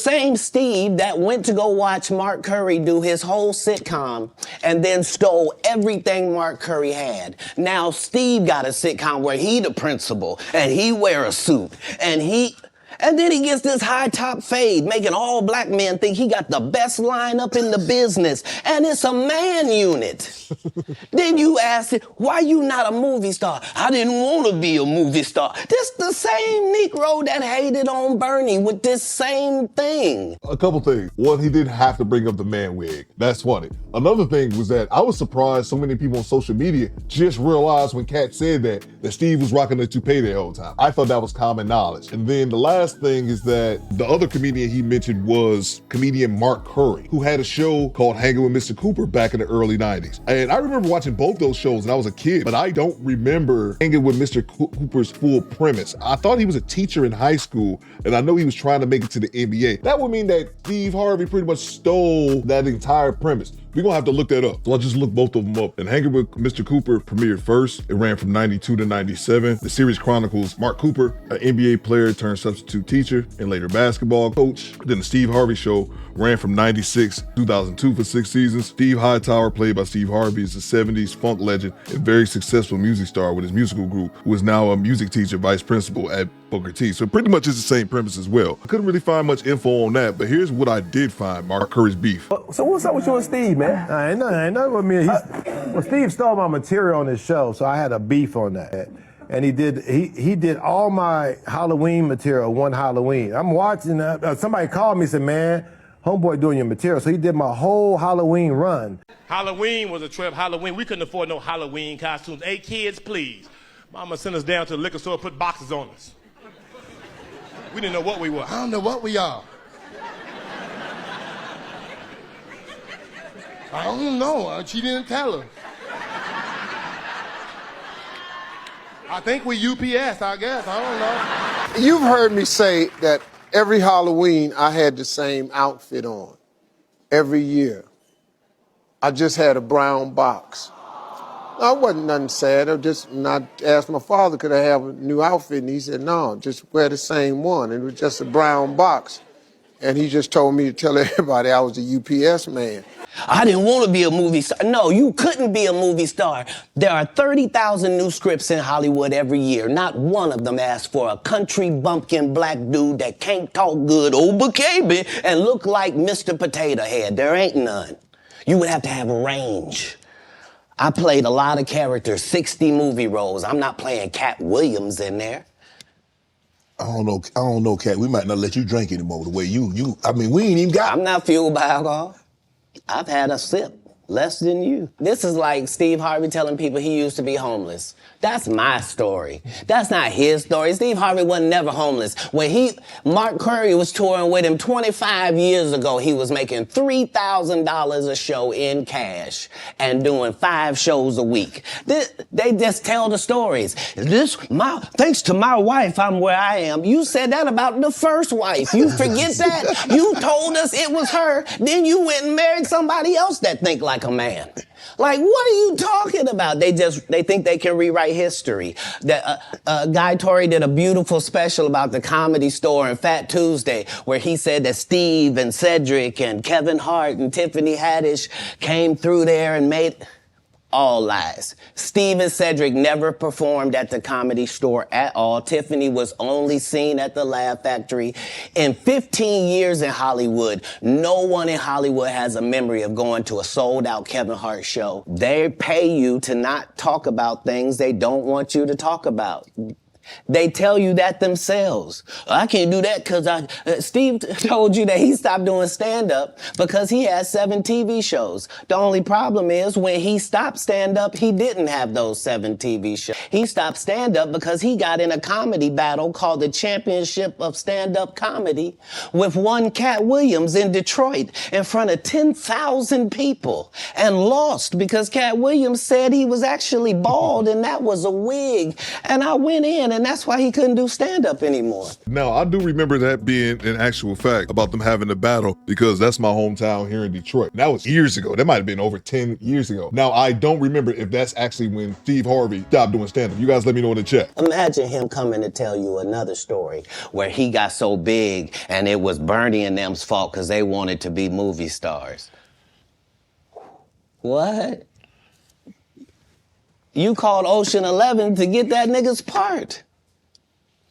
same Steve that went to go watch Mark Curry do his whole sitcom and then stole everything Mark Curry had. Now Steve got a sitcom where he the principal and he wear a suit and then he gets this high top fade, making all black men think he got the best lineup in the business. And it's a man unit. Then you ask it, why you not a movie star? I didn't want to be a movie star. This the same Negro that hated on Bernie with this same thing. A couple things. One, he didn't have to bring up the man wig. That's funny. Another thing was that I was surprised so many people on social media just realized when Katt said that Steve was rocking the toupee the whole time. I thought that was common knowledge. And then the last thing is that the other comedian he mentioned was comedian Mark Curry, who had a show called Hanging with Mr. Cooper back in the early 90s. And I remember watching both those shows when I was a kid, but I don't remember Hanging with Mr. Cooper's full premise. I thought he was a teacher in high school, and I know he was trying to make it to the NBA. That would mean that Steve Harvey pretty much stole that entire premise. We're gonna have to look that up. So I'll just look both of them up. And Hanging with Mr. Cooper premiered first. It ran from 92 to 97. The series chronicles Mark Cooper, an NBA player turned substitute teacher and later basketball coach. Then the Steve Harvey Show ran from 96 to 2002 for 6 seasons. Steve Hightower, played by Steve Harvey, is a 70s funk legend and very successful music star with his musical group, who is now a music teacher, vice principal at Booker T. So pretty much it's the same premise as well. I couldn't really find much info on that, but here's what I did find: Mark Curry's beef. So what's up with you and Steve, man? Ain't nothing with me. Well, Steve stole my material on his show, so I had a beef on that. And he did all my Halloween material one Halloween. I'm watching, somebody called me and said, man, homeboy doing your material. So he did my whole Halloween run. Halloween was a trip. Halloween, we couldn't afford no Halloween costumes. Hey, kids, please. Mama sent us down to the liquor store, put boxes on us. We didn't know what we were. I don't know what we are. I don't know. She didn't tell us. I think we UPS, I guess. I don't know. You've heard me say that every Halloween I had the same outfit on. Every year. I just had a brown box. I wasn't nothing sad. I asked my father, could I have a new outfit? And he said, no, just wear the same one. And it was just a brown box. And he just told me to tell everybody I was a UPS man. I didn't want to be a movie star. No, you couldn't be a movie star. There are 30,000 new scripts in Hollywood every year. Not one of them asks for a country bumpkin black dude that can't talk good, baby, and look like Mr. Potato Head. There ain't none. You would have to have range. I played a lot of characters, 60 movie roles. I'm not playing Katt Williams in there. I don't know, Katt. We might not let you drink anymore the way I mean, we ain't even got... I'm not fueled by alcohol. I've had a sip, less than you. This is like Steve Harvey telling people he used to be homeless. That's my story. That's not his story. Steve Harvey wasn't never homeless. When Mark Curry was touring with him 25 years ago, he was making $3,000 a show in cash and doing 5 shows a week. They just tell the stories. Thanks to my wife, I'm where I am. You said that about the first wife. You forget that? You told us it was her. Then you went and married somebody else that think like a man. Like, what are you talking about? They think they can rewrite history. Guy Torrey did a beautiful special about the Comedy Store and Fat Tuesday, where he said that Steve and Cedric and Kevin Hart and Tiffany Haddish came through there and made... All lies. Steve and Cedric never performed at the Comedy Store at all. Tiffany was only seen at the Laugh Factory. In 15 years in Hollywood, no one in Hollywood has a memory of going to a sold-out Kevin Hart show. They pay you to not talk about things they don't want you to talk about. They tell you that themselves. I can't do that because Steve told you that he stopped doing stand-up because he had 7 TV shows. The only problem is when he stopped stand-up, he didn't have those 7 TV shows. He stopped stand-up because he got in a comedy battle called the Championship of Stand-Up Comedy with one Katt Williams in Detroit in front of 10,000 people and lost because Katt Williams said he was actually bald and that was a wig. And I went in and that's why he couldn't do stand-up anymore. Now, I do remember that being an actual fact about them having a battle because that's my hometown here in Detroit. That was years ago. That might have been over 10 years ago. Now, I don't remember if that's actually when Steve Harvey stopped doing stand-up. You guys let me know in the chat. Imagine him coming to tell you another story where he got so big and it was Bernie and them's fault because they wanted to be movie stars. What? You called Ocean 11 to get that nigga's part.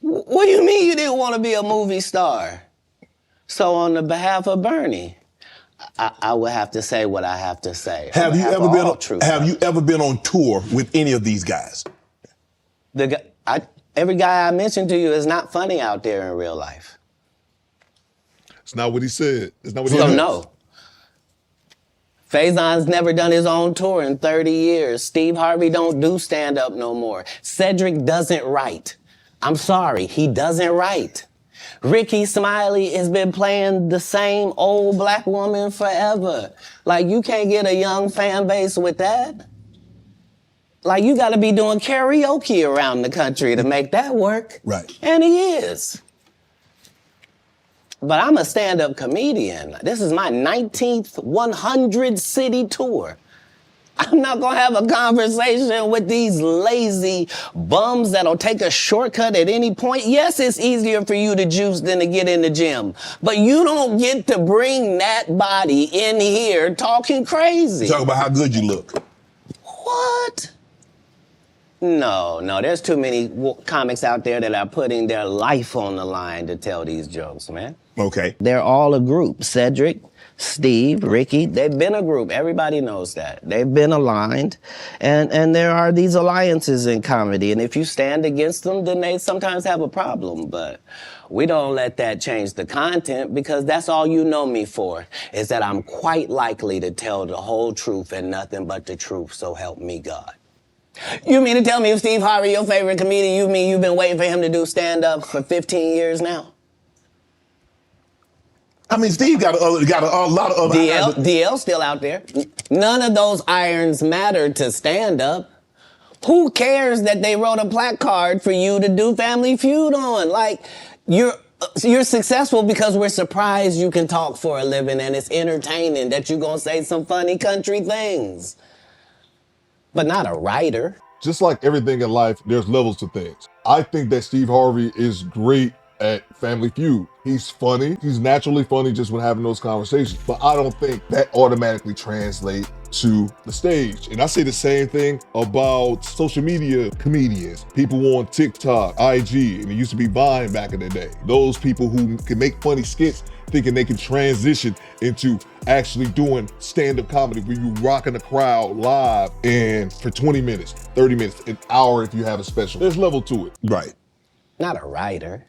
What do you mean you didn't want to be a movie star? So on the behalf of Bernie, I would have to say what I have to say. Have you ever been on tour with any of these guys? Every guy I mentioned to you is not funny out there in real life. It's not what he said. It's not what he So said. no. Faison's never done his own tour in 30 years. Steve Harvey don't do stand-up no more. Cedric doesn't write. I'm sorry, he doesn't write. Ricky Smiley has been playing the same old black woman forever. Like, you can't get a young fan base with that. Like, you gotta be doing karaoke around the country to make that work. Right. And he is. But I'm a stand-up comedian. This is my 19th 100-city tour. I'm not gonna have a conversation with these lazy bums that'll take a shortcut at any point. Yes, it's easier for you to juice than to get in the gym, but you don't get to bring that body in here talking crazy. Talk about how good you look. What? No, there's too many comics out there that are putting their life on the line to tell these jokes, man. Okay. They're all a group. Cedric, Steve, Ricky, they've been a group. Everybody knows that. They've been aligned. And there are these alliances in comedy. And if you stand against them, then they sometimes have a problem. But we don't let that change the content because that's all you know me for, is that I'm quite likely to tell the whole truth and nothing but the truth, so help me God. You mean to tell me if Steve Harvey, your favorite comedian, you mean you've been waiting for him to do stand-up for 15 years now? I mean, Steve got a lot of other... DL's still out there. None of those irons matter to stand-up. Who cares that they wrote a placard for you to do Family Feud on? Like, you're successful because we're surprised you can talk for a living and it's entertaining that you're gonna say some funny country things. But not a writer. Just like everything in life, there's levels to things. I think that Steve Harvey is great at Family Feud. He's funny. He's naturally funny just when having those conversations. But I don't think that automatically translates to the stage. And I say the same thing about social media comedians. People on TikTok, IG, and it used to be Vine back in the day. Those people who can make funny skits thinking they can transition into actually doing stand-up comedy where you rocking a crowd live and for 20 minutes, 30 minutes, an hour if you have a special. There's level to it. Right. Not a writer.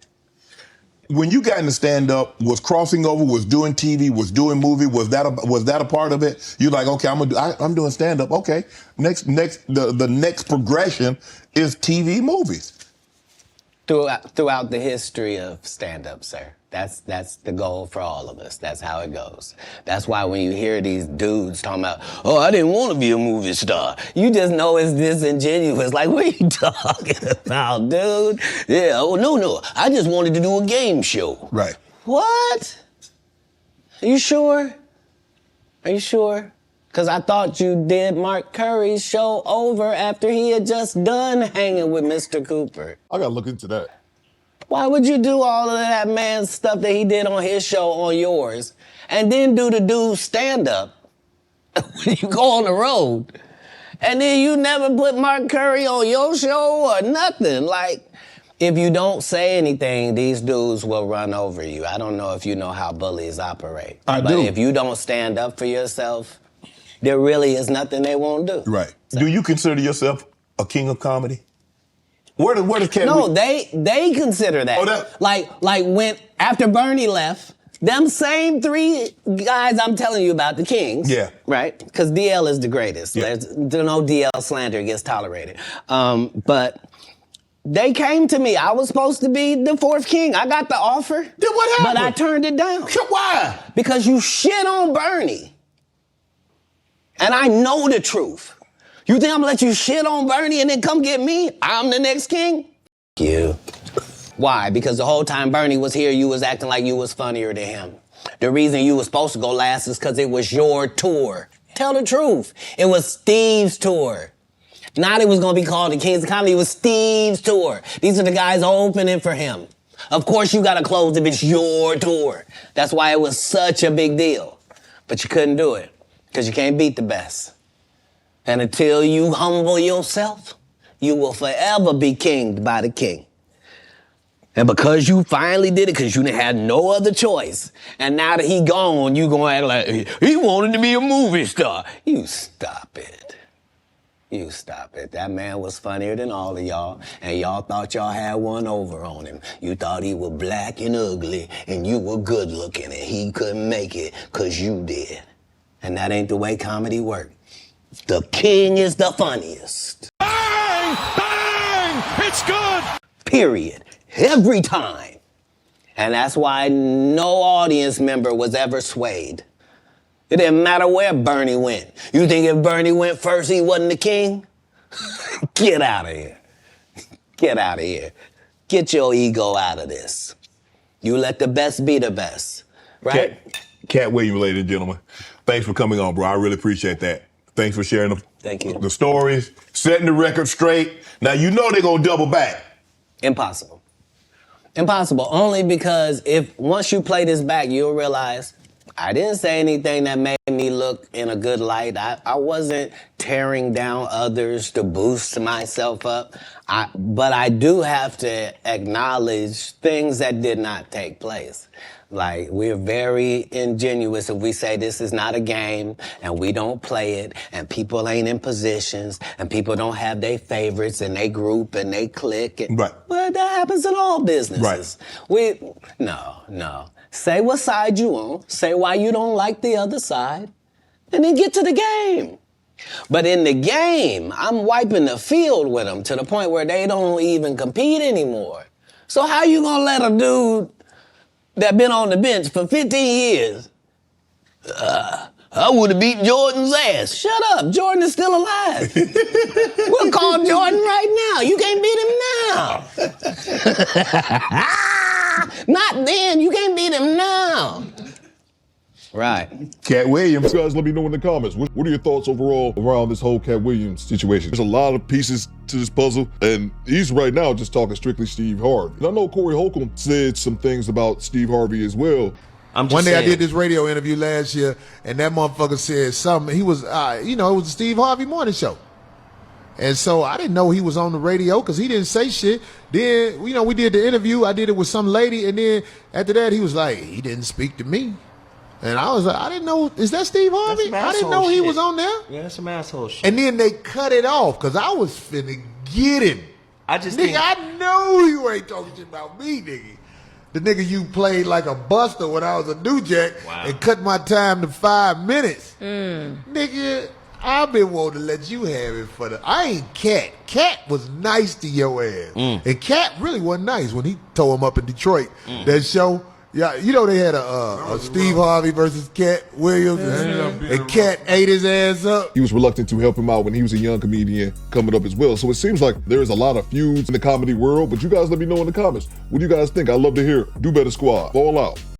When you got into stand-up, was crossing over, was doing TV, was doing movie, was that a part of it? You're like, okay, I'm doing stand-up. Okay, the next progression is TV, movies. Throughout the history of stand-up, sir. That's the goal for all of us. That's how it goes. That's why when you hear these dudes talking about, oh, I didn't want to be a movie star, you just know it's disingenuous. Like, what are you talking about, dude? Yeah, oh, no, I just wanted to do a game show. Right. What? Are you sure? Are you sure? Because I thought you did Mark Curry's show over after he had just done hanging with Mr. Cooper. I gotta look into that. Why would you do all of that man's stuff that he did on his show on yours and then do the dude's stand-up when you go on the road? And then you never put Mark Curry on your show or nothing. Like, if you don't say anything, these dudes will run over you. I don't know if you know how bullies operate. But if you don't stand up for yourself, there really is nothing they won't do. Right. Do you consider yourself a king of comedy? Where does Katt No, they consider that. Oh, like when after Bernie left, them same three guys I'm telling you about, the Kings. Yeah. Right? Because DL is the greatest. Yeah. There's no DL slander gets tolerated. But they came to me. I was supposed to be the fourth king. I got the offer. Then what happened? But I turned it down. Why? Because you shit on Bernie. And I know the truth. You think I'm gonna let you shit on Bernie and then come get me? I'm the next king? you. Why? Because the whole time Bernie was here, you was acting like you was funnier than him. The reason you was supposed to go last is because it was your tour. Tell the truth. It was Steve's tour. Not it was going to be called the Kings of Comedy. It was Steve's tour. These are the guys opening for him. Of course you got to close if it's your tour. That's why it was such a big deal. But you couldn't do it because you can't beat the best. And until you humble yourself, you will forever be kinged by the king. And because you finally did it, because you didn't have no other choice, and now that he gone, you gonna act like he wanted to be a movie star. You stop it. You stop it. That man was funnier than all of y'all, and y'all thought y'all had one over on him. You thought he was black and ugly, and you were good looking, and he couldn't make it because you did. And that ain't the way comedy works. The king is the funniest. Bang! Bang! It's good! Period. Every time. And that's why no audience member was ever swayed. It didn't matter where Bernie went. You think if Bernie went first, he wasn't the king? Get out of here. Get out of here. Get your ego out of this. You let the best be the best, right? Katt Williams, ladies and gentlemen. Thanks for coming on, bro. I really appreciate that. Thanks for sharing Thank you. the stories, setting the record straight. Now, you know they're going to double back. Impossible. Impossible. Only because if once you play this back, you'll realize I didn't say anything that made me look in a good light. I wasn't tearing down others to boost myself up. But I do have to acknowledge things that did not take place. Like, we're very ingenuous if we say this is not a game and we don't play it and people ain't in positions and people don't have their favorites and they group and they click. And, right. Well, that happens in all businesses. Right. No. Say what side you on, say why you don't like the other side, and then get to the game. But in the game, I'm wiping the field with them to the point where they don't even compete anymore. So how you gonna let a dude that been on the bench for 15 years, I would have beat Jordan's ass. Shut up, Jordan is still alive. We'll call Jordan right now. You can't beat him now. Not then, you can't beat him now. Right. Katt Williams. You guys let me know in the comments. What are your thoughts overall around this whole Katt Williams situation? There's a lot of pieces to this puzzle, and he's right now just talking strictly Steve Harvey. And I know Corey Holcomb said some things about Steve Harvey as well. One day I did this radio interview last year, and that motherfucker said something. He was, it was the Steve Harvey morning show. And so I didn't know he was on the radio because he didn't say shit. Then, we did the interview. I did it with some lady, and then after that, he was like, he didn't speak to me. And I was like, I didn't know, is that Steve Harvey? I didn't know he was on there. Yeah, that's some asshole shit. And then they cut it off because I was finna get him. I know you ain't talking shit about me, nigga. The nigga you played like a buster when I was a new jack and cut my time to 5 minutes. Nigga, I've been wanting to let you have it for I ain't Katt. Katt was nice to your ass. And Katt really wasn't nice when he tore him up in Detroit. That show. Yeah, they had a Steve Harvey versus Katt Williams, and Katt ate his ass up. He was reluctant to help him out when he was a young comedian coming up as well. So it seems like there is a lot of feuds in the comedy world, but you guys let me know in the comments. What do you guys think? I'd love to hear. Do Better Squad. Fall out.